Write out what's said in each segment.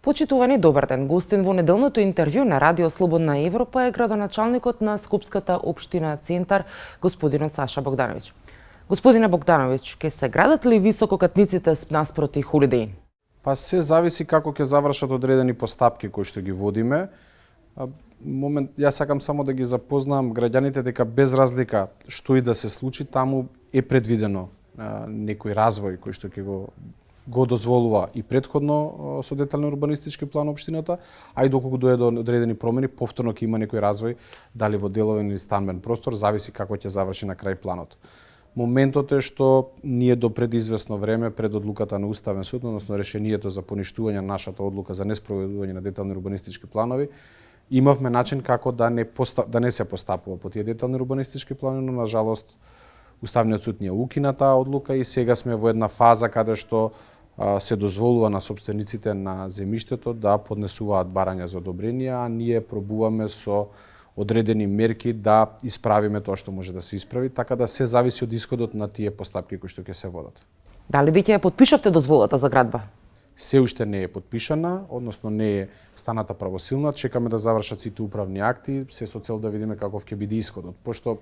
Почитувани, добар ден. Гостин во неделното интервју на Радио Слободна Европа е градоначалникот на Скупската општина Центар, господинот Саша Богдановиќ. Господине Богдановиќ, ке се градат ли висококатниците наспроти Холидеј? Па се зависи како ќе завршат одредени постапки кои што ги водиме. Јас сакам само да ги запознам граѓаните дека без разлика што и да се случи, таму е предвидено некој развој кој што ќе го дозволува и предходно со детален урбанистички план општината, а и доколку дојде до одредени промени, повторно ќе има некој развој, дали во деловен или станбен простор, зависи како ќе заврши на крај планот. Моментот е што ние до пред известно време, пред одлуката на Уставен суд, односно решението за поништување на нашата одлука за неспроведување на детални урбанистички планови, имавме начин како да не се постапува по тие детални урбанистички планови, но на жалост Уставниот суд ни ја укина таа одлука и сега сме во една фаза каде што се дозволува на собствениците на земјиштето да поднесуваат барања за одобрение, а ние пробуваме со одредени мерки да исправиме тоа што може да се исправи, така да се зависи од исходот на тие постапки кои што ќе се водат. Дали веќе ја подпишавте дозволата за градба? Се уште не е подпишана, односно не е станата правосилна, чекаме да завршат сите управни акти, се со цел да видиме каков ќе биде исходот, пошто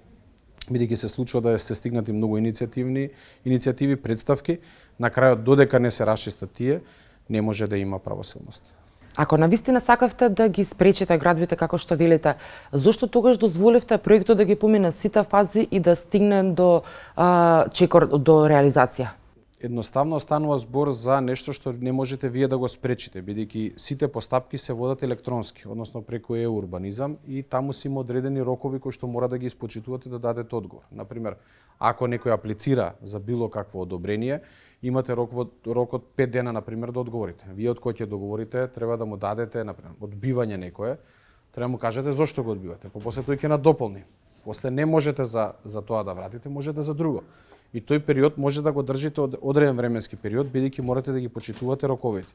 бидејќи се случува да се стигнати многу иницијативи, представки, на крајот додека не се расчистат тие, не може да има правосилност. Ако навистина сакавте да ги спречите градбите како што велите, зошто тогаш дозволивте проектот да ги помине сите фази и да стигне до чекор до реализација? Едноставно станува збор за нешто што не можете вие да го спречите, бидејќи сите постапки се водат електронски, односно преку урбанизам и таму си има одредени рокови кои што мора да ги испочитувате да дадете одговор. Например, ако некој аплицира за било какво одобрение, имате рок од 5 дена, например, да одговорите. Вие од кој ќе договорите, треба да му дадете, например, одбивање некое, треба да му кажете зошто го одбивате, после тој ќе надополни. После не можете за тоа да вратите, можете за друго. И тој период може да го држите од одреден временски период, бидејќи морате да ги почитувате роковите.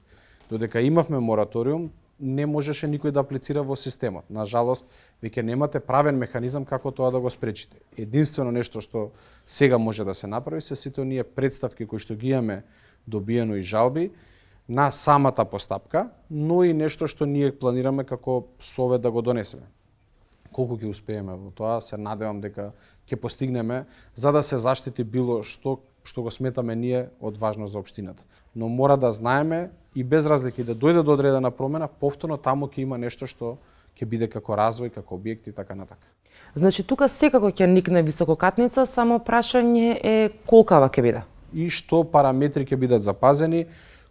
Додека имавме мораториум, не можеше никој да аплицира во системот. На жалост, веќе немате правен механизам како тоа да го спречите. Единствено нешто што сега може да се направи се сите оние представки кои што ги имаме добиено и жалби на самата постапка, но и нешто што ние планираме како совет да го донесеме. Колку ќе успееме во тоа, се надевам дека ќе постигнеме за да се заштити било што го сметаме ние од важно за општината. Но мора да знаеме и без разлики да дојде до одредена промена, повторно таму ќе има нешто што ќе биде како развој, како објект и така натака. Значи тука секако ќе никне висококатница, само прашање е колкава ќе биде. И што параметри ќе бидат запазени,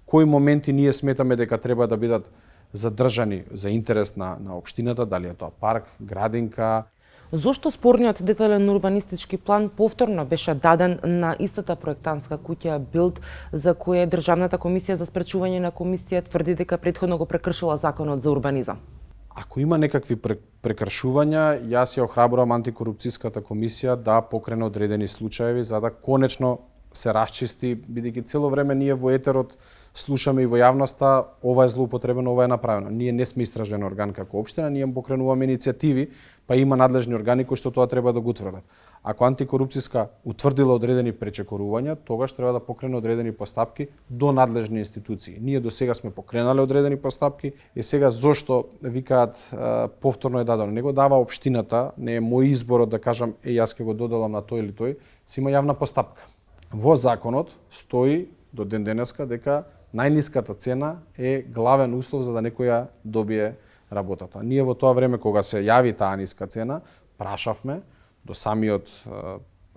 кои моменти ние сметаме дека треба да бидат задржани за интерес на општината, дали е тоа парк, градинка. Зошто спорниот детален урбанистички план повторно беше даден на истата проектантска куќа Билд, за која Државната комисија за спречување на комисија тврди дека претходно го прекршила законот за урбанизам? Ако има некакви прекршувања, јас ја охрабрувам антикорупцијската комисија да покрене одредени случаеви за да конечно се расчисти, бидејќи цело време ние во етерот слушаме и во јавноста ова е злоупотребено, ова е направено. Ние не сме истражен орган како општина, ние покренуваме иницијативи, па има надлежни органи кои што тоа треба да го утврдат. Ако антикорупцијска утврдила одредени пречекорувања, тогаш треба да покрене одредени постапки до надлежни институции. Ние до сега сме покренале одредени постапки и сега зошто викаат повторно е дадено? Не го дава општината, не е мој изборот да кажам јас ќе го доделам на тој или тој, си има јавна постапка. Во законот стои до ден денеска дека најниската цена е главен услов за да некој ја добие работата. Ние во тоа време кога се јави таа ниска цена, прашавме до самиот,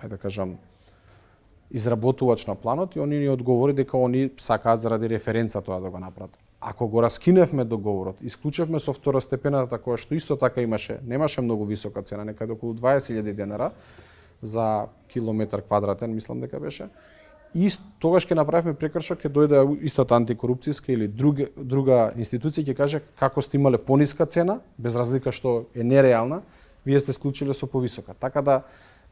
ајде да кажам, изработувач на планот и они ни одговори дека они сакаат заради референца тоа да го направат. Ако го раскиневме договорот, исклучевме со второстепената која што исто така немаше многу висока цена, некаде околу 20.000 денара за километар квадратен, мислам дека беше. И тогаш ќе направиме прекршок, ќе дојде истата антикорупцијска или друга институција ќе каже како сте имале пониска цена, без разлика што е нереална, вие сте склучиле со повисока. Така да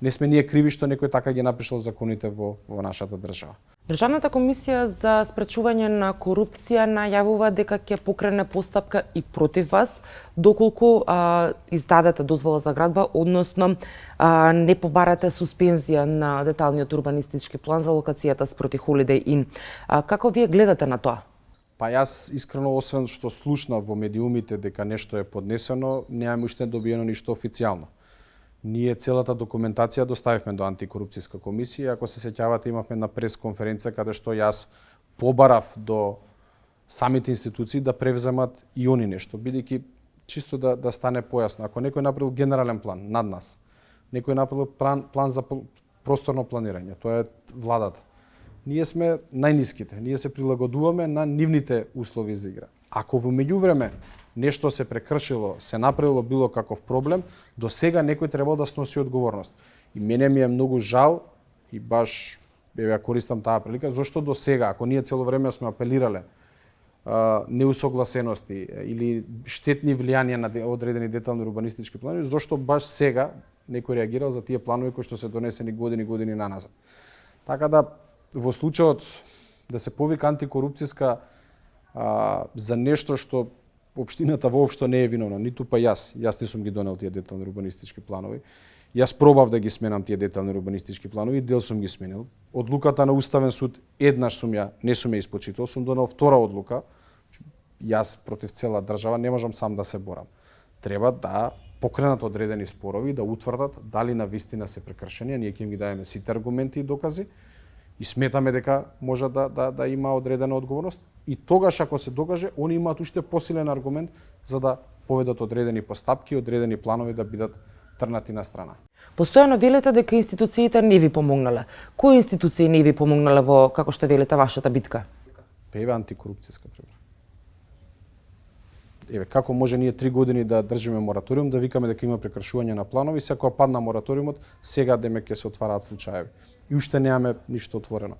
не сме ние криви што некој така ги напишал законите во нашата држава. Државната комисија за спречување на корупција најавува дека ќе покрене постапка и против вас, доколку издадете дозвола за градба, односно не побарате суспензија на деталниот урбанистички план за локацијата спроти Holiday Inn. Како вие гледате на тоа? Па јас искрено, освен што слушнав во медиумите дека нешто е поднесено, немам уште добиено ништо официјално. Ние целата документација доставивме до антикорупцијска комисија. Ако се сеќавате, имавме на пресконференција каде што јас побарав до самите институции да превземат и они нешто, бидејќи чисто да стане појасно. Ако некој направил генерален план над нас, некој направил план за просторно планирање, тоа е владата. Ние сме најниските, ние се прилагодуваме на нивните услови за игра. Ако во меѓувреме нешто се прекршило, се направило било каков проблем, до сега некој требал да сноси одговорност. И мене ми е многу жал и баш ја користам таа прилика, зашто до сега, ако ние цело време сме апелирале неусогласености или штетни влијанија на одредени детални урбанистички планови, зашто баш сега некој реагирал за тие планови кои што се донесени години наназад. Така да во случајот да се повика антикорупцијска за нешто што општината воопшто не е виновна, ниту па јас не сум ги донел тие детални урбанистички планови. Јас пробав да ги сменам тие детални урбанистички планови, дел сум ги сменил. Одлуката на Уставен суд еднаш не сум ја испочитал, сум донел втора одлука. Јас против цела држава не можам сам да се борам. Треба да покренат одредени спорови, да утврдат дали на вистина се прекршени, ние ќе им ги даеме сите аргументи и докази и сметаме дека може да има одредена одговорност. И тогаш, ако се докаже, они имаат уште посилен аргумент за да поведат одредени постапки, одредени планови да бидат трнати на страна. Постојано велите дека институциите не ви помогнале. Кои институции не ви помогнале во, како што велите, вашата битка? Еве антикорупцијска препорака. Еве, како може ние 3 години да држиме мораториум, да викаме дека има прекршување на планови, се кога падна мораториумот, сега демек ќе се отвараат случаеви. И уште немаме ништо отворено.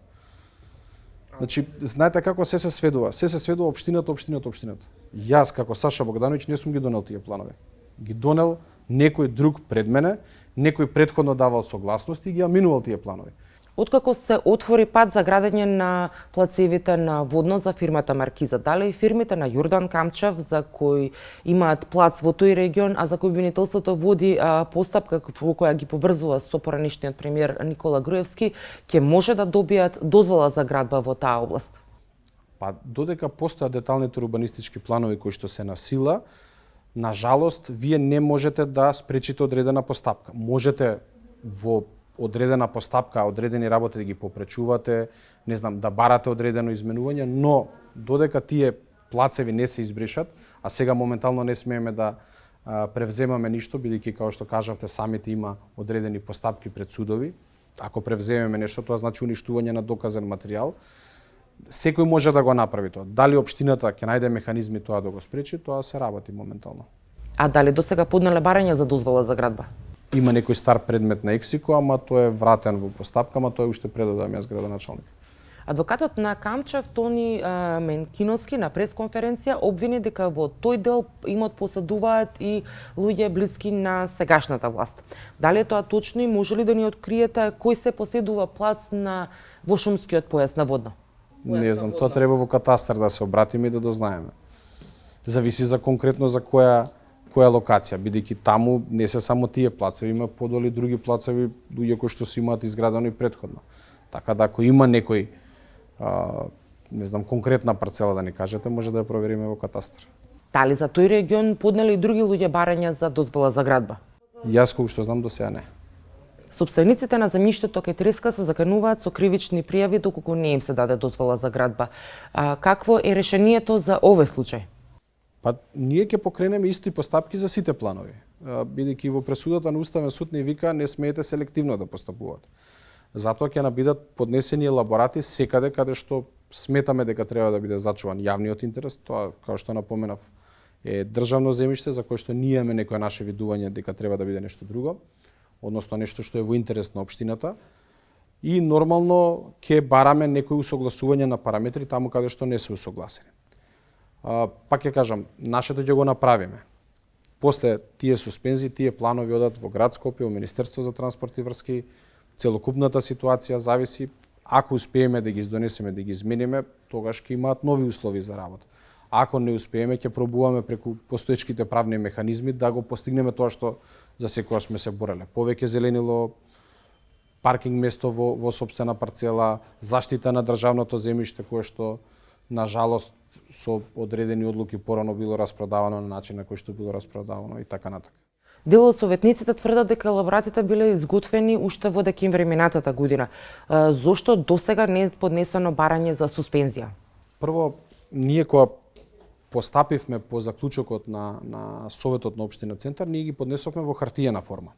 Значи, знаете како се сведува? Се сведува општината. Јас, како Саша Богдановиќ, не сум ги донел тие планови. Ги донел некој друг пред мене, некој претходно давал согласност и ги аминувал тие планови. Откако се отвори пат за градење на плацевите на водно за фирмата Маркиза, дали и фирмите на Јордан Камчев, за кои имаат плац во тој регион, а за кој обвинителството води постапка во која ги поврзува со поранешниот премиер Никола Груевски, ќе може да добијат дозвола за градба во таа област? Па, додека постојат деталните урбанистички планови кои што се на сила, на жалост, вие не можете да спречите одредена постапка. Можете во одредена постапка, одредени работи да ги попречувате, не знам, да барате одредено изменување, но додека тие плацеви не се избришат, а сега моментално не смееме да превземаме ништо, бидејќи, како што кажавте, самите има одредени постапки пред судови. Ако превземеме нешто, тоа значи уништување на доказен материјал. Секој може да го направи тоа. Дали општината ќе најде механизми тоа да го спречи, тоа се работи моментално. А дали досега поднале барање за дозвола за градба? Има некој стар предмет на ексико, ама тој е вратен во постапка, ама тој уште предадам јас градоначалник. Адвокатот на Камчев Тони Менкиновски на пресконференција обвини дека во тој дел имот поседуваат и луѓе блиски на сегашната власт. Дали е тоа точно и може ли да ни откриете кој се поседува плац во шумскиот појас на водно? Не знам, тоа треба во катастар да се обратиме и да дознаеме. Зависи за конкретно за која локација, бидејќи таму не се само тие плацеви, има подоли други плацеви, луѓе кои што се имаат изградено и претходно. Така да ако има некој не знам, конкретна парцела да ни кажете, може да ја провериме во катастар. Дали за тој регион поднели и други луѓе барања за дозвола за градба? Јас колку што знам до сега не. Сопствениците на земјиштето кај Треска се закануваат со кривични пријави доколку не им се даде дозвола за градба. Какво е решението за овој случај? Па ние ќе покренеме исти постапки за сите планови, бидејќи во пресудата на Уставен суд не вика не смеете селективно да постапувате. Затоа ќе набидат поднесени елаборати секаде каде што сметаме дека треба да биде зачуван јавниот интерес, тоа како што напоменав е државно земјиште за кое што ние имаме некој наше видување дека треба да биде нешто друго, односно нешто што е во интерес на општината. И нормално ќе бараме некои усогласување на параметри таму каде што не се усогласени. Пак ќе кажам, нашето ќе го направиме. после тие суспензии, тие планови одат во град Скопје, во Министерство за транспорт и врски. Целокупната ситуација зависи. Ако успееме да ги издонесеме, да ги измениме, тогаш ќе имаат нови услови за работа. Ако не успееме, ќе пробуваме преку постоечките правни механизми да го постигнеме тоа што за секоја сме се бореле. Повеќе зеленило, паркинг место во сопствена парцела, заштита на државното земјиште кое што на жалост со одредени одлуки порано било распродавано на начин на кој што било распродавано и така натака. Дел од советниците тврдат дека елаборатите биле изготвени уште во декември минатата година. Зошто досега не е поднесено барање за суспензија? Прво, ние кога постапивме по заклучокот на Советот на Општина Центар, ние ги поднесовме во хартиена форма.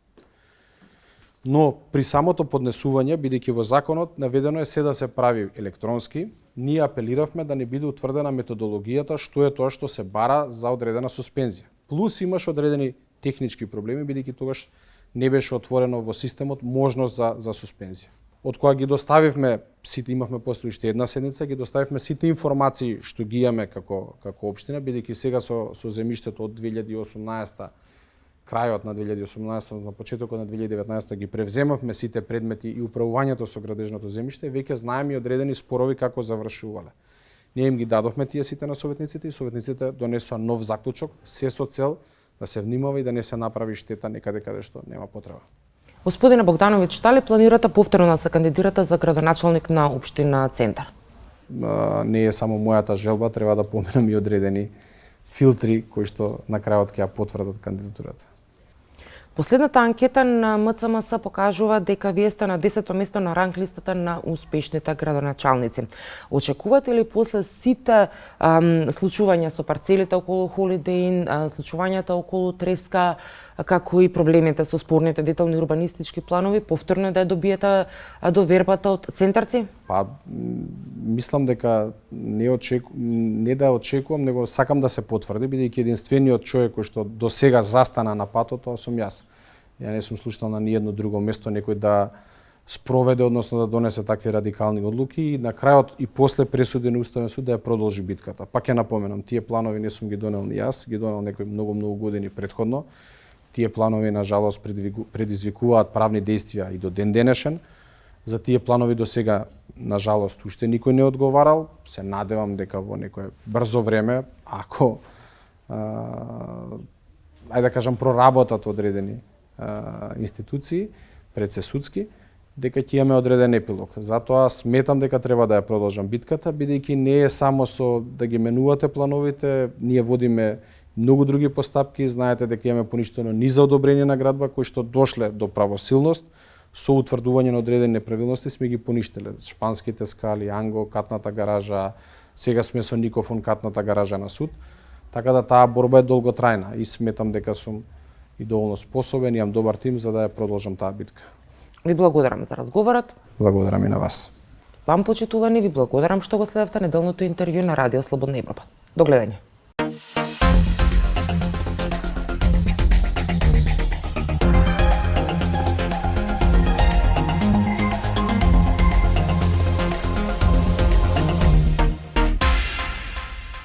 Но при самото поднесување, бидејќи во законот наведено е се да се прави електронски, ние апелиравме да не биде утврдена методологијата што е тоа што се бара за одредена суспензија. Плюс имаш одредени технички проблеми, бидејќи тогаш не беше отворено во системот можност за суспензија. Од кога ги доставивме сите, имавме после уште една седница, ги доставивме сите информации што ги имаме како општина, бидејќи сега со земјиштето од 2018 крајот на 2018, на почетокот на 2019 ги превземавме сите предмети и управувањето со градежното земјиште, веќе знаеме и одредени спорови како завршувале. Ние им ги дадовме тие сите на советниците и советниците донесоа нов заклучок, се со цел да се внимава и да не се направи штета некаде каде што нема потреба. Господине Богдановиќ, дали планирате повторно да се кандидирате за градоначалник на Општина Центар? Не е само мојата желба, треба да поминам и одредени филтри кои што на крајот ќе ја потврдат кандидатурата. Последната анкета на МЦМС покажува дека вие сте на 10-то место на ранг листата на успешните градоначалници. Очекувате ли после сите случувања со парцелите околу Холидей Ин, случувањата околу Треска, како и проблемите со спорните детални урбанистички планови, повторно да ја добиете довербата од центарци? Па, мислам дека не да очекувам, него сакам да се потврди, бидејќи единствениот човек кој што до сега застана на патот, тоа сум јас. Ја не сум слушнал на ниедно друго место некој да спроведе, односно да донесе такви радикални одлуки и на крајот и после пресуди на Уставен суд да ја продолжи битката. Пак ја напоменам, тие планови не сум ги донел ни јас, ги донел некој многу години претходно. Тие планови на жалост предизвикуваат правни действија и до ден денешен. За тие планови до сега на жалост уште никој не одговарал. Се надевам дека во некое брзо време, ако ајде да кажам проработат одредени институции предсесудски, дека ќе имаме одреден епилог. Затоа сметам дека треба да ја продолжам битката, бидејќи не е само со да ги менувате плановите, ние водиме многу други постапки, знаете дека имаме поништено низ одобрение на градба кои што дошле до правосилност, со утврдување на одредени неправилности сме ги поништеле. Шпанските скали, Анго, катната гаража, сега сме со Никофон катната гаража на суд. Така да таа борба е долготрајна и сметам дека сум и доволно способен, имам добар тим за да ја продолжам таа битка. Ви благодарам за разговорот. Благодарам и на вас. Вам почитувани, ви благодарам што го следевте неделното интервју на Радио Слободна Европа. До гледање.